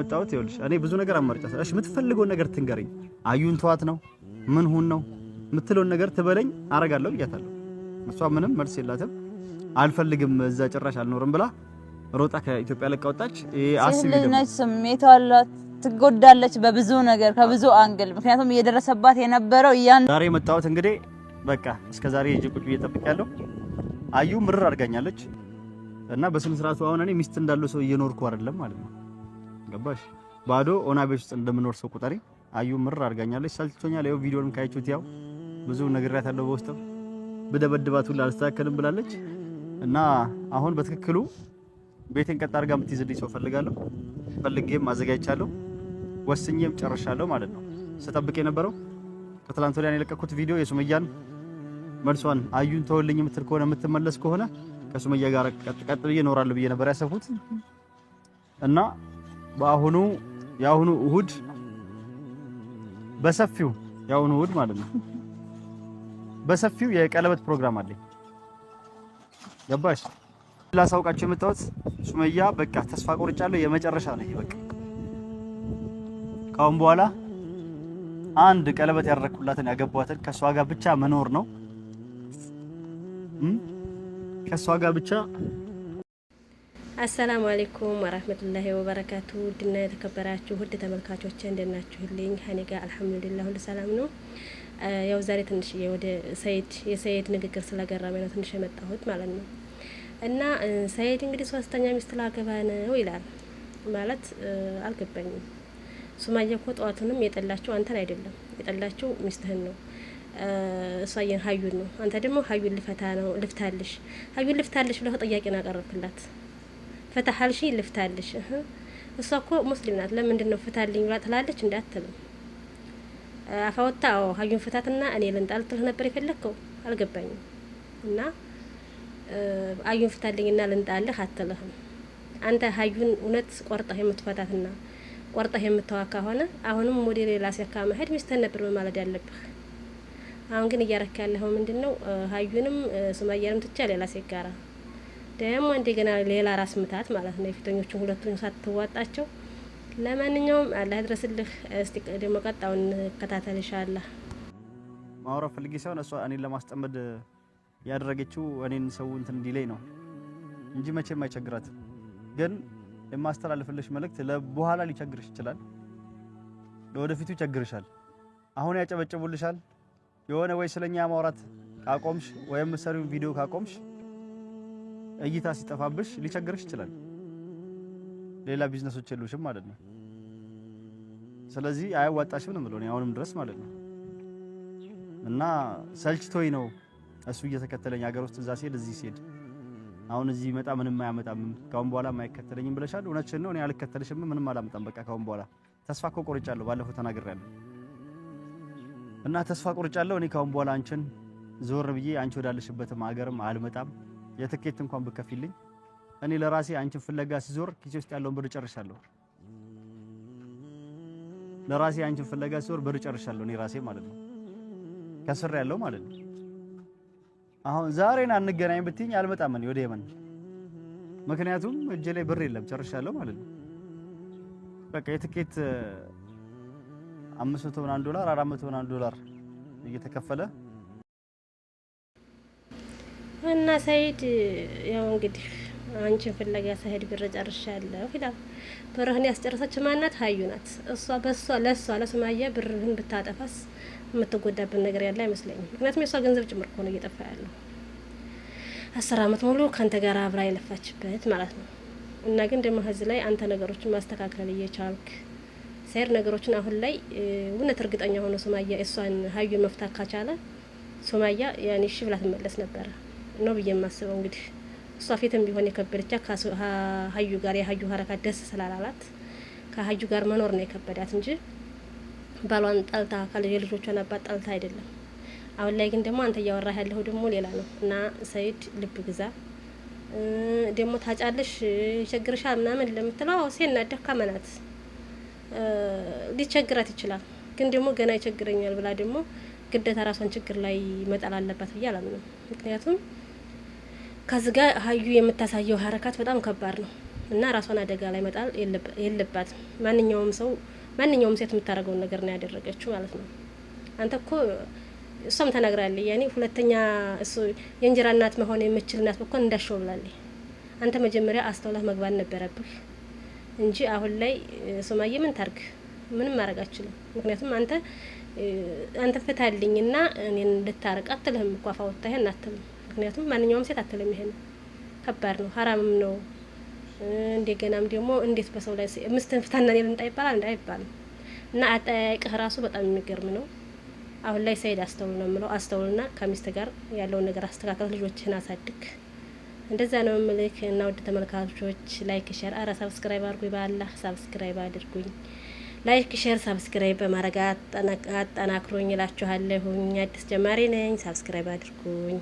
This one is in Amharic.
የመጣሁት ይኸውልሽ እኔ ብዙ ነገር አማርጫት እሺ የምትፈልገው ነገር ትንገረኝ አዩን ተዋት ነው ምን ሁን ነው የምትለው ነገር ትበለኝ አረጋለሁ ብያታለሁ እሷ ምንም መልስ የላትም አልፈልግም እዛ ጭራሽ አልኖርም ብላ ሮጣ ከኢትዮጵያ ለቃ ወጣች አስቢ ደግሞ ስሜቷ አላት ትጎዳለች በብዙ ነገር ከብዙ አንግል ምክንያቱም እየደረሰባት የነበረው ያን ዛሬ መጣሁት እንግዲህ በቃ እስከ ዛሬ ቁጭ ብዬ ጠብቄያለሁ አዩ ምርር አድርጋኛለች እና በስነ ስርዓቱ አሁን እኔ ሚስት እንዳለው ሰው እየኖርኩ አይደለም ማለት ነው ገባሽ ባዶ ኦና ቤት ውስጥ እንደምኖር ሰው ቁጠሪ አዩ ምርር አድርጋኛለች ሰልችቶኛል ያው ቪዲዮንም ካያችሁት ያው ብዙ ነግሬያታለሁ በውስጥም በደበድባት ሁሉ አልስተካከልም ብላለች እና አሁን በትክክሉ ቤቴን ቀጥ አድርጋ የምትይዝልኝ ሰው ፈልጋለሁ ፈልጌም አዘጋጅቻለሁ ወስኜም ጨርሻለሁ ማለት ነው ስጠብቅ የነበረው ከትላንት ወዲያ የለቀኩት ቪዲዮ የሱመያን መልሷን አዩን ተወልኝ የምትል ከሆነ የምትመለስ ከሆነ ከሱመያ ጋር ቀጥ ብዬ እኖራለሁ ብዬ ነበር ያሰብኩት እና ያሁኑ እሁድ በሰፊው ያሁኑ እሁድ ማለት ነው በሰፊው የቀለበት ፕሮግራም አለኝ ገባሽ ላሳውቃችሁ የመጣሁት ሱመያ በቃ ተስፋ ቆርጫለሁ የመጨረሻ ነው በቃ ካሁን በኋላ አንድ ቀለበት ያደረኩላትን ያገባዋትን ከሷ ጋር ብቻ መኖር ነው ከሷ ጋር ብቻ አሰላሙ አለይኩም ወራህመቱላሂ ወበረካቱ ድና የተከበራችሁ ውድ ተመልካቾቼ እንደናችሁልኝ እኔ ጋር አልሐምዱሊላህ ሁሉ ሰላም ነው ያው ዛሬ ትንሽ ወደ የሰይድ ንግግር ስለገረመኝ ነው ትንሽ የመጣሁት ማለት ነው እና ሰይድ እንግዲህ ሶስተኛ ሚስት ላገባ ነው ይላል ማለት አልገባኝም ሱማያ እኮ ጧቱንም የጠላችሁ አንተን አይደለም የጠላችሁ ሚስትህን ነው እሷየን ሀዩን ነው አንተ ደግሞ ሀዩን ልፍታልሽ ብለህ ጥያቄን አቀረብክላት ፈታሐልሽ ልፍታልሽ እሷ እኮ ሙስሊም ናት ለምንድን ነው ፍታልኝ ብላ ትላለች እንዳትልም አፋውታው ሀዩን ፍታትና እኔ ልንጣልትህ ነበር የፈለከው አልገባኝም እና አዩን ፍታልኝና ልንጣልህ አትልህም አንተ ሀዩን እውነት ቆርጠህ የምትፈታትና ቆርጠህ የምትዋካ ሆነ አሁንም ወደ ሌላ ሲያካ መሄድ ሚስትህን ነበር ማለት ያለብህ አሁን ግን እያረካ ያለው ምንድነው ሀዩንም ሱማያንም ትቻ ሌላ ሲጋራ ደግሞ እንደገና ሌላ ራስ ምታት ማለት ነው የፊተኞቹን ሁለቱን ሳትዋጣቸው ለማንኛውም አላህ ድረስልህ እስቲ ደግሞ ቀጣውን ከታተል ኢንሻአላህ ማውራ ፈልጊ ሳይሆን እሷ እኔን ለማስጠመድ ያደረገችው እኔን ሰው እንትን ዲሌይ ነው እንጂ መቼም አይቸግራት ግን የማስተላልፍልሽ መልእክት ለበኋላ ሊቸግርሽ ይችላል ለወደፊቱ ይቸግርሻል አሁን ያጨበጨቡልሻል የሆነ ወይ ስለኛ ማውራት ካቆምሽ ወይም ሰሪው ቪዲዮ ካቆምሽ እይታ ሲጠፋብሽ ሊቸግርሽ ይችላል ሌላ ቢዝነሶች የሉሽም ማለት ነው ስለዚህ አያዋጣሽም ነው ማለት ነው አሁንም ድረስ ማለት ነው እና ሰልችቶይ ነው እሱ እየተከተለኝ ሀገር ውስጥ እዛ ሲሄድ እዚህ ሲሄድ አሁን እዚህ መጣ ምንም አያመጣም ካሁን በኋላ ማይከተለኝም ብለሻል እውነትሽን ነው እኔ አልከተልሽም ምንም አላመጣም በቃ ካሁን በኋላ ተስፋ ቆርጫለሁ ባለፈው ተናግሬያለሁ እና ተስፋ ቆርጫለሁ እኔ ካሁን በኋላ አንቺን ዞር ብዬ አንቺ ወዳለሽበትም ሀገርም አልመጣም የትኬት እንኳን ብከፊልኝ እኔ ለራሴ አንቺን ፍለጋ ሲዞር ኪሴ ውስጥ ያለውን ብር ጨርሻለሁ ለራሴ አንቺን ፍለጋ ሲዞር ብር ጨርሻለሁ እኔ ራሴ ማለት ነው ከስር ያለው ማለት ነው አሁን ዛሬና እንገናኝ ብትይኝ አልመጣም እኔ ወደ የመን ምክንያቱም እጄ ላይ ብር የለም ጨርሻለሁ ማለት ነው በቃ የትኬት 500 ምናምን ዶላር 400 ምናምን ዶላር እየተከፈለ እና ሰይድ ያው እንግዲህ አንቺን ፍለጋ ሰይድ ብር ጨርሻለሁ ይላል ብርህን ያስጨረሰች ማናት ሀዩ ናት እሷ ለሱማያ ብርህን ብታጠፋስ የምትጎዳብን ነገር ያለ አይመስለኝም ምክንያቱም የሷ ገንዘብ ጭምር እኮ ነው እየጠፋ ያለው 10 አመት ሙሉ ካንተ ጋር አብራ የለፋችበት ማለት ነው እና ግን ደግሞ ህዝ ላይ አንተ ነገሮችን ማስተካከል እየቻልክ ሰይድ ነገሮችን አሁን ላይ እውነት እርግጠኛ ሆኖ ሱማያ እሷን ሀዩ መፍታት ካቻለ ሱማያ ያኔ እሺ ብላ ትመለስ ነበር ነው ብዬ የማስበው እንግዲህ እሷ ፊትም ቢሆን የከበደቻ ሀዩ ጋር የሀዩ ሀረካት ደስ ስላላላት ከሀዩ ጋር መኖር ነው የከበዳት እንጂ ባሏን ጣልታ የልጆቿን አባት ጣልታ አይደለም አሁን ላይ ግን ደግሞ አንተ ያወራህ ያለው ደግሞ ሌላ ነው እና ሰይድ ልብ ግዛ ደግሞ ታጫለሽ ይቸግርሻል ምናምን ለምትለው ሴና ደካማ ናት ሊቸግራት ይችላል ግን ደግሞ ገና ይቸግረኛል ብላ ደግሞ ግዴታ ራሷን ችግር ላይ መጣል አለባት ብዬ አላምንም ምክንያቱም ከዚህ ጋር ሀዩ የምታሳየው ሀረካት በጣም ከባድ ነው እና ራሷን አደጋ ላይ መጣል የለባትም። ማንኛውም ሴት የምታደርገውን ነገር ነው ያደረገችው ማለት ነው። አንተ እኮ እሷም ተናግራለች ያኔ ሁለተኛ እሱ የእንጀራ እናት መሆን የምችል እናት እኮ እንዳሸው ብላለች። አንተ መጀመሪያ አስተውለህ መግባት ነበረብህ እንጂ አሁን ላይ ሱማዬ ምን ታርግ? ምንም ማድረግ አትችልም። ምክንያቱም አንተ ፍታልኝና እኔን ልታረቅ አትልህም እኮ አፋውታ ይሄን አትልም። ምክንያቱም ማንኛውም ሴት አትልም። ይሄን ከባድ ነው፣ ሐራምም ነው። እንደገናም ደግሞ እንዴት በሰው ላይ ምስትህን ፍታና እኔን ልምጣ ይባላል? እንዳይባልም እና አጠያይቅህ ራሱ በጣም የሚገርም ነው። አሁን ላይ ሰይድ አስተውል ነው የምለው። አስተውልና ከሚስት ጋር ያለውን ነገር አስተካክል፣ ልጆችህን አሳድግ። እንደዛ ነው የምልክ። እና ውድ ተመልካቾች ላይክ ሼር፣ አረ ሰብስክራይብ አድርጉኝ፣ በአላህ ሰብስክራይብ አድርጉኝ። ላይክ ሼር ሰብስክራይብ በማድረግ አጠናክሩኝ እላችኋለሁ። አዲስ ጀማሪ ነኝ፣ ሰብስክራይብ አድርጉኝ።